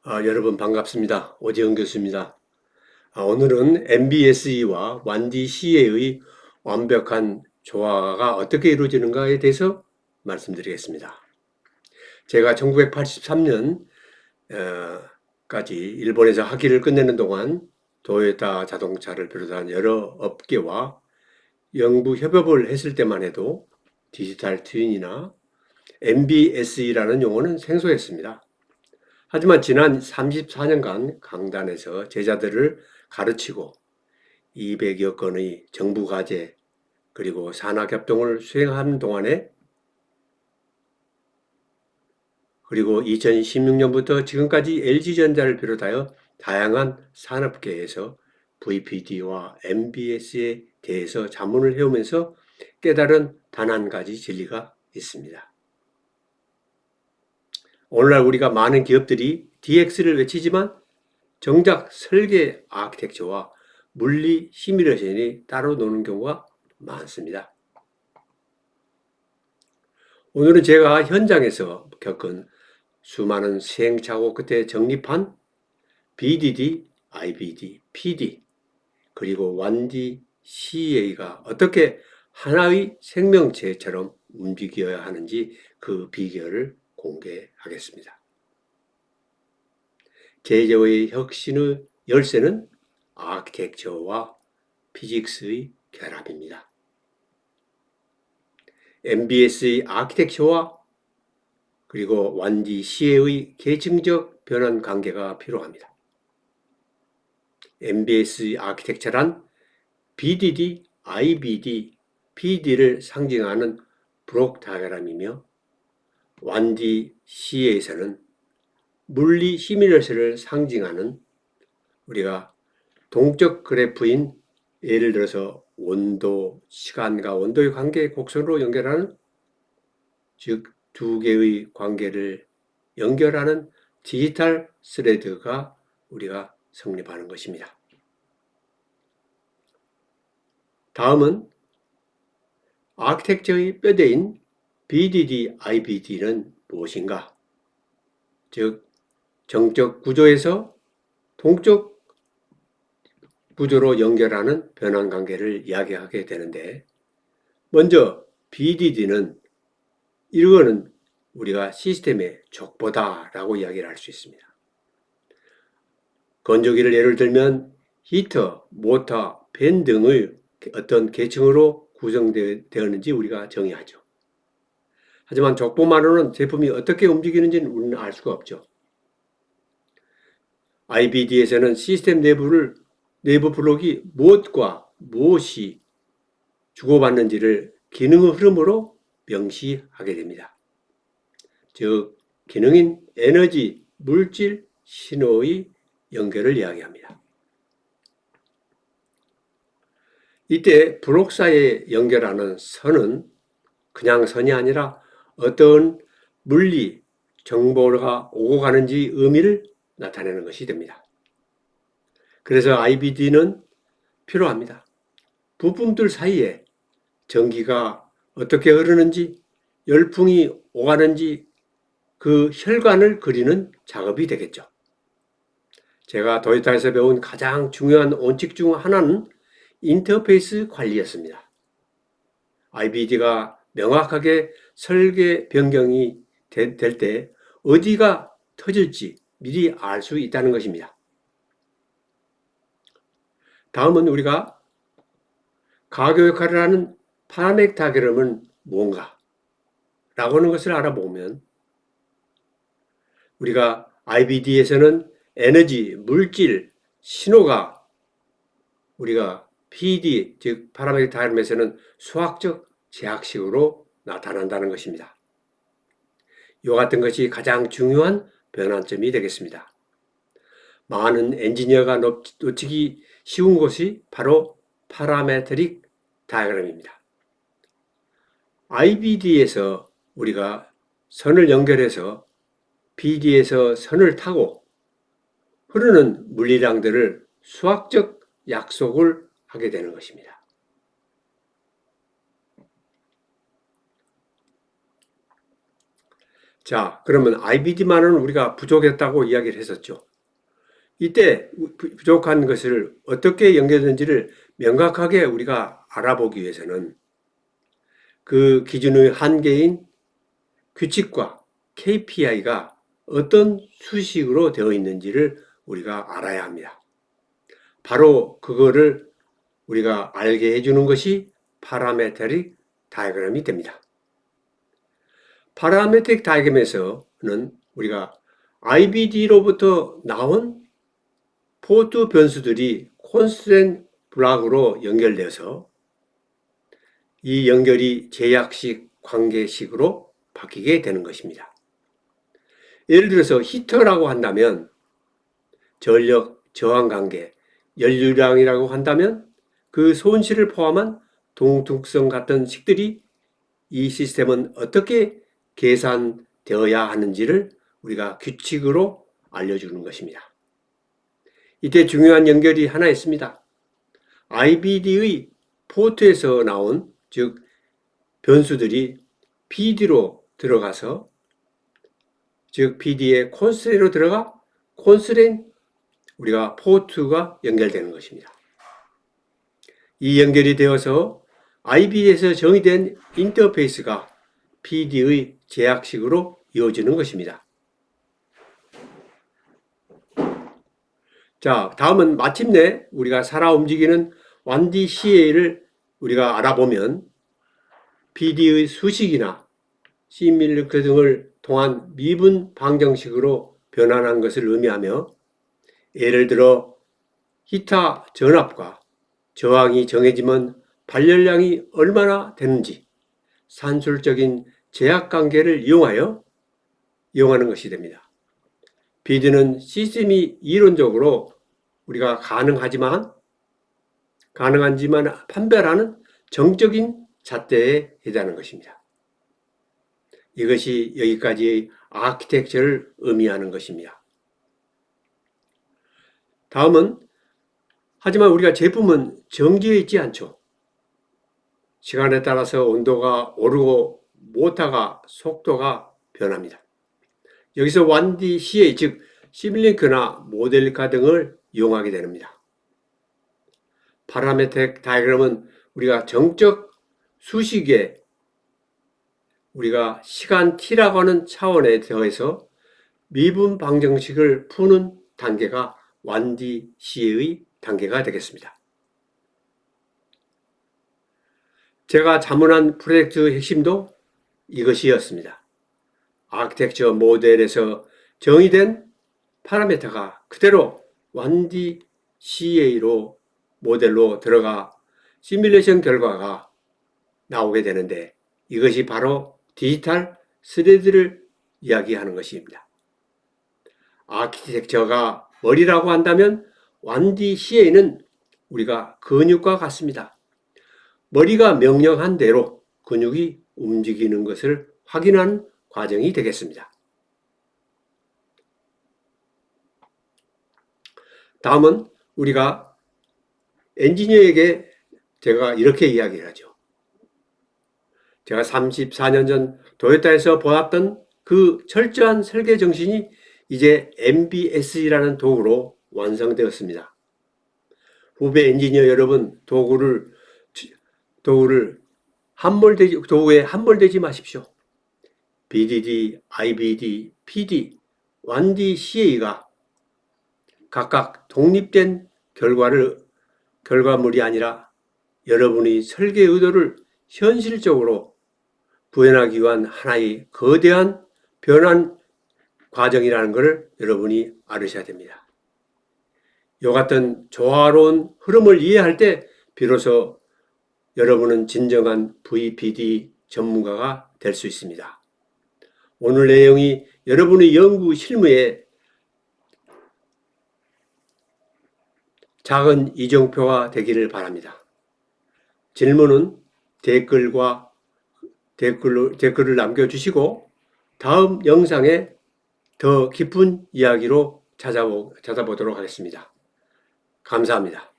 여러분 반갑습니다. 오재영 교수입니다. 오늘은 MBSE와 1DCA의 완벽한 조화가 어떻게 이루어지는가에 대해서 말씀드리겠습니다. 제가 1983년까지 일본에서 학위를 끝내는 동안 도요타 자동차를 비롯한 여러 업계와 연구 협업을 했을 때만 해도 디지털 트윈이나 MBSE라는 용어는 생소했습니다. 하지만 지난 34년간 강단에서 제자들을 가르치고 200여 건의 정부 과제 그리고 산학협동을 수행하는 동안에 그리고 2016년부터 지금까지 LG전자를 비롯하여 다양한 산업계에서 VPD와 MBS에 대해서 자문을 해오면서 깨달은 단 한 가지 진리가 있습니다. 오늘날 우리가 많은 기업들이 DX를 외치지만 정작 설계 아키텍처와 물리 시뮬레이션이 따로 노는 경우가 많습니다. 오늘은 제가 현장에서 겪은 수많은 시행착오 끝에 정립한 BDD, IBD, PD 그리고 1D, CA가 어떻게 하나의 생명체처럼 움직여야 하는지 그 비결을 공개하겠습니다. 제조의 혁신의 열쇠는 아키텍처와 피직스의 결합입니다. MBS의 아키텍처와 그리고 1D CA의 계층적 변환 관계가 필요합니다. MBS의 아키텍처란 BDD, IBD, PD를 상징하는 브록 다이어그램이며 1D CA에서는 물리 시뮬레이션을 상징하는 우리가 동적 그래프인 예를 들어서 온도, 시간과 온도의 관계 곡선으로 연결하는 즉 두 개의 관계를 연결하는 디지털 스레드가 우리가 성립하는 것입니다. 다음은 아키텍처의 뼈대인 BDD, IBD는 무엇인가? 즉 정적 구조에서 동적 구조로 연결하는 변환 관계를 이야기하게 되는데 먼저 BDD는 이거는 우리가 시스템의 족보다라고 이야기를 할 수 있습니다. 건조기를 예를 들면 히터, 모터, 팬 등의 어떤 계층으로 구성되었는지 우리가 정의하죠. 하지만 족보만으로는 제품이 어떻게 움직이는지는 우리는 알 수가 없죠. IBD에서는 시스템 내부 블록이 무엇과 무엇이 주고받는지를 기능의 흐름으로 명시하게 됩니다. 즉 기능인 에너지, 물질, 신호의 연결을 이야기합니다. 이때 블록 사이에 연결하는 선은 그냥 선이 아니라 어떤 물리 정보가 오고 가는지 의미를 나타내는 것이 됩니다. 그래서 IBD는 필요합니다. 부품들 사이에 전기가 어떻게 흐르는지, 열풍이 오가는지 그 혈관을 그리는 작업이 되겠죠. 제가 도요타에서 배운 가장 중요한 원칙 중 하나는 인터페이스 관리였습니다. IBD가 명확하게 설계 변경이 될 때 어디가 터질지 미리 알 수 있다는 것입니다. 다음은 우리가 가교 역할을 하는 파라맥 다이어그램은 뭔가? 라고 하는 것을 알아보면 우리가 IBD에서는 에너지, 물질, 신호가 우리가 PD, 즉 파라맥 다이어그램에서는 수학적 제약식으로 나타난다는 것입니다. 이와 같은 것이 가장 중요한 변환점이 되겠습니다. 많은 엔지니어가 놓치기 쉬운 것이 바로 파라메트릭 다이어그램입니다. IBD에서 우리가 선을 연결해서 PD에서 선을 타고 흐르는 물리량들을 수학적 약속을 하게 되는 것입니다. 자, 그러면 IBD만은 우리가 부족했다고 이야기를 했었죠. 이때 부족한 것을 어떻게 연결되는지를 명확하게 우리가 알아보기 위해서는 그 기준의 한계인 규칙과 KPI가 어떤 수식으로 되어 있는지를 우리가 알아야 합니다. 바로 그거를 우리가 알게 해주는 것이 파라메트릭 다이어그램이 됩니다. 파라메트릭 다이어그램에서는 우리가 IBD로부터 나온 포트 변수들이 콘스트랜트 블록으로 연결되어서 이 연결이 제약식 관계식으로 바뀌게 되는 것입니다. 예를 들어서 히터라고 한다면 전력 저항 관계, 연료량이라고 한다면 그 손실을 포함한 동등성 같은 식들이 이 시스템은 어떻게 계산되어야 하는지를 우리가 규칙으로 알려주는 것입니다. 이때 중요한 연결이 하나 있습니다. IBD의 포트에서 나온 즉 변수들이 PD로 들어가서 즉 PD의 콘스트레인트로 들어가 콘스트레인트 우리가 포트가 연결되는 것입니다. 이 연결이 되어서 IBD에서 정의된 인터페이스가 PD의 제약식으로 이어지는 것입니다. 자, 다음은 마침내 우리가 살아 움직이는 1D CA를 우리가 알아보면 PD의 수식이나 시뮬리크 등을 통한 미분 방정식으로 변환한 것을 의미하며 예를 들어 히터 전압과 저항이 정해지면 발열량이 얼마나 되는지 산술적인 제약관계를 이용하는 것이 됩니다. PD는 시스템이 이론적으로 우리가 가능하지만 판별하는 정적인 잣대에 해당하는 것입니다. 이것이 여기까지의 아키텍처를 의미하는 것입니다. 다음은 하지만 우리가 제품은 정지해 있지 않죠. 시간에 따라서 온도가 오르고 모터가 속도가 변합니다. 여기서 1D CA 즉 시뮬링크나 모델카 등을 이용하게 됩니다. 파라메트릭 다이어그램은 우리가 정적 수식에 우리가 시간 t라고 하는 차원에 더해서 미분 방정식을 푸는 단계가 1D CA의 단계가 되겠습니다. 제가 자문한 프로젝트 핵심도 이것이었습니다. 아키텍처 모델에서 정의된 파라미터가 그대로 1D CA로 모델로 들어가 시뮬레이션 결과가 나오게 되는데 이것이 바로 디지털 스레드를 이야기하는 것입니다. 아키텍처가 머리라고 한다면 1D CA는 우리가 근육과 같습니다. 머리가 명령한 대로 근육이 움직이는 것을 확인하는 과정이 되겠습니다. 다음은 우리가 엔지니어에게 제가 이렇게 이야기를 하죠. 제가 34년 전 도요타에서 보았던 그 철저한 설계 정신이 이제 MBS라는 도구로 완성되었습니다. 후배 엔지니어 여러분, 도구에 함몰되지 마십시오. BDD, IBD, PD, 1D CA가 각각 독립된 결과물이 아니라 여러분의 설계 의도를 현실적으로 구현하기 위한 하나의 거대한 변환 과정이라는 것을 여러분이 알으셔야 됩니다. 이와 같은 조화로운 흐름을 이해할 때 비로소 여러분은 진정한 VPD 전문가가 될 수 있습니다. 오늘 내용이 여러분의 연구 실무에 작은 이정표가 되기를 바랍니다. 질문은 댓글을 남겨주시고 다음 영상에 더 깊은 이야기로 찾아보도록 하겠습니다. 감사합니다.